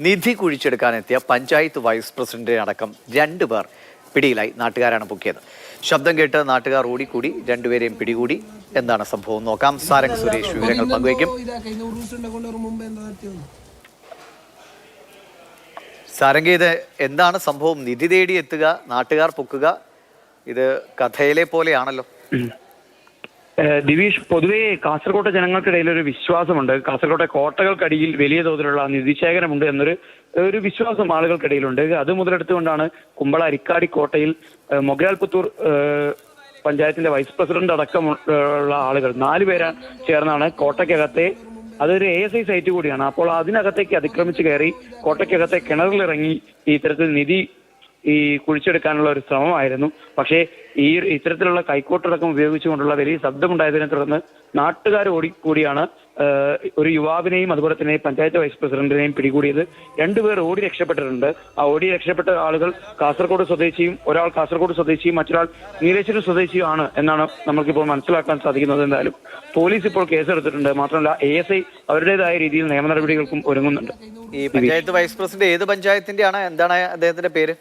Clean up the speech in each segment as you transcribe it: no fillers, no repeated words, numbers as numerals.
നിധി കുഴിച്ചെടുക്കാനെത്തിയ panchayat vice president അടക്കം 2 പേർ പിടിയിലായി. നാട്ടുകാരാണ് പൊക്കിയത്. ശബ്ദം കേട്ട് നാട്ടുകാർ ഓടിക്കൂടി 2 പേരെയും പിടികൂടി. എന്താണ് സംഭവം നോക്കാം. സാരംഗ് സുരേഷ് വിവരങ്ങൾ പങ്കുവയ്ക്കും. സാരംഗ്, ഇത് എന്താണ് സംഭവം? നിധി തേടി എത്തുക, നാട്ടുകാർ പൊക്കുക, ഇത് കഥയിലെ പോലെയാണല്ലോ. ദിവീഷ്, പൊതുവെ കാസർകോട്ടെ ജനങ്ങൾക്കിടയിൽ ഒരു വിശ്വാസമുണ്ട്. കാസർകോട്ടെ കോട്ടകൾക്കടിയിൽ വലിയ തോതിലുള്ള നിധിശേഖരമുണ്ട് എന്നൊരു വിശ്വാസം ആളുകൾക്കിടയിലുണ്ട്. അത് മുതലെടുത്തുകൊണ്ടാണ് കുമ്പള അരിക്കാടി കോട്ടയിൽ മൊഗ്രാൽപുത്തൂർ പഞ്ചായത്തിന്റെ വൈസ് പ്രസിഡന്റ് അടക്കമുള്ള ആളുകൾ 4 പേരാണ് ചേർന്നാണ് കോട്ടയ്ക്കകത്തെ, അതൊരു ASI സൈറ്റ് കൂടിയാണ്. അപ്പോൾ അതിനകത്തേക്ക് അതിക്രമിച്ച് കയറി കോട്ടയ്ക്കകത്തെ കിണറിലിറങ്ങി ഇത്തരത്തിൽ നിധി കുഴിച്ചെടുക്കാനുള്ള ഒരു ശ്രമമായിരുന്നു. പക്ഷേ ഇത്തരത്തിലുള്ള കൈക്കോട്ടടക്കം ഉപയോഗിച്ചുകൊണ്ടുള്ള വലിയ ശബ്ദമുണ്ടായതിനെ തുടർന്ന് നാട്ടുകാർ ഓടിക്കൂടിയാണ് ഒരു യുവാവിനെയും അതുപോലെ തന്നെ പഞ്ചായത്ത് വൈസ് പ്രസിഡന്റിനെയും പിടികൂടിയത്. 2 പേർ ഓടി രക്ഷപ്പെട്ടിട്ടുണ്ട്. ആ ഓടി രക്ഷപ്പെട്ട ആളുകൾ കാസർഗോഡ് സ്വദേശിയും, ഒരാൾ കാസർഗോഡ് സ്വദേശിയും മറ്റൊരാൾ നീലേശ്വരം സ്വദേശിയും ആണ് എന്നാണ് നമുക്കിപ്പോൾ മനസ്സിലാക്കാൻ സാധിക്കുന്നത്. എന്തായാലും പോലീസ് ഇപ്പോൾ കേസെടുത്തിട്ടുണ്ട്. മാത്രമല്ല ASI അവരുടേതായ രീതിയിൽ നിയമ നടപടികൾക്കും ഒരുങ്ങുന്നുണ്ട്. ഈ പഞ്ചായത്ത് വൈസ് പ്രസിഡന്റ് ഏത് പഞ്ചായത്തിന്റെയാണ്? എന്താണ് അദ്ദേഹത്തിന്റെ പേര്?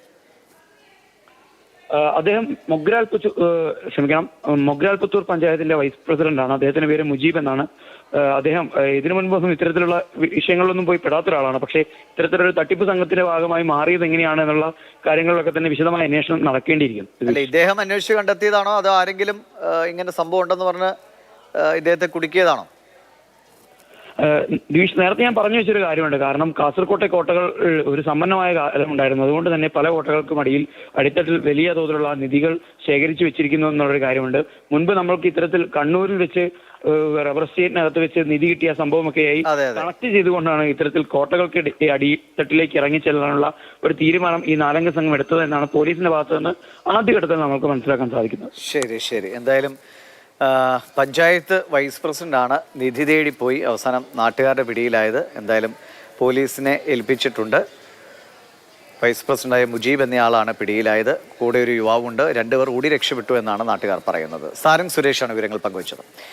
അദ്ദേഹം മൊഗ്രാൽപുത്തൂർ പഞ്ചായത്തിന്റെ വൈസ് പ്രസിഡന്റ് ആണ്. അദ്ദേഹത്തിന്റെ പേര് മുജീബ് എന്നാണ്. അദ്ദേഹം ഇതിനു മുൻപൊന്നും ഇത്തരത്തിലുള്ള വിഷയങ്ങളിലൊന്നും പോയി പെടാത്ത ഒരാളാണ്. പക്ഷേ ഇത്തരത്തിലൊരു തട്ടിപ്പ് സംഘത്തിന്റെ ഭാഗമായി മാറിയത് എങ്ങനെയാണ് എന്നുള്ള കാര്യങ്ങളിലൊക്കെ തന്നെ വിശദമായ അന്വേഷണം നടക്കേണ്ടിയിരിക്കുന്നു. ഇദ്ദേഹം അന്വേഷിച്ച് കണ്ടെത്തിയതാണോ അതോ ആരെങ്കിലും ഇങ്ങനെ സംഭവം ഉണ്ടെന്ന് പറഞ്ഞ് ഇദ്ദേഹത്തെ കുടുക്കിയതാണോ? ദിവീഷ്, നേരത്തെ ഞാൻ പറഞ്ഞു വെച്ചൊരു കാര്യമുണ്ട്. കാരണം കാസർകോട്ടെ കോട്ടകൾ ഒരു സമ്പന്നമായ കാലം ഉണ്ടായിരുന്നു. അതുകൊണ്ട് തന്നെ പല കോട്ടകൾക്കും അടിത്തട്ടിൽ വലിയ തോതിലുള്ള നിധികൾ ശേഖരിച്ചു വെച്ചിരിക്കുന്നു എന്നുള്ളൊരു കാര്യമുണ്ട്. മുൻപ് നമ്മൾക്ക് ഇത്തരത്തിൽ കണ്ണൂരിൽ വെച്ച് റബ്ബർ എസ്റ്റേറ്റിനകത്ത് വെച്ച് നിധി കിട്ടിയ സംഭവമൊക്കെയായി കണക്ട് ചെയ്തുകൊണ്ടാണ് ഇത്തരത്തിൽ കോട്ടകൾക്ക് അടിത്തട്ടിലേക്ക് ഇറങ്ങിച്ചെല്ലാനുള്ള ഒരു തീരുമാനം ഈ 4 അംഗ സംഘം എടുത്തത് എന്നാണ് പോലീസിന്റെ ഭാഗത്ത് നിന്ന് ആദ്യഘട്ടത്തിൽ നമുക്ക് മനസ്സിലാക്കാൻ സാധിക്കുന്നത്. ശരി. എന്തായാലും പഞ്ചായത്ത് വൈസ് പ്രസിഡന്റാണ് നിധി തേടിപ്പോയി അവസാനം നാട്ടുകാരുടെ പിടിയിലായത്. എന്തായാലും പോലീസിനെ ഏൽപ്പിച്ചിട്ടുണ്ട്. വൈസ് പ്രസിഡന്റായ മുജീബ് എന്നയാളാണ് പിടിയിലായത്. കൂടെ ഒരു യുവാവുണ്ട്. 2 പേർ ഓടി രക്ഷപ്പെട്ടു എന്നാണ് നാട്ടുകാർ പറയുന്നത്. സാരംഗ് സുരേഷാണ് വിവരങ്ങൾ പങ്കുവച്ചത്.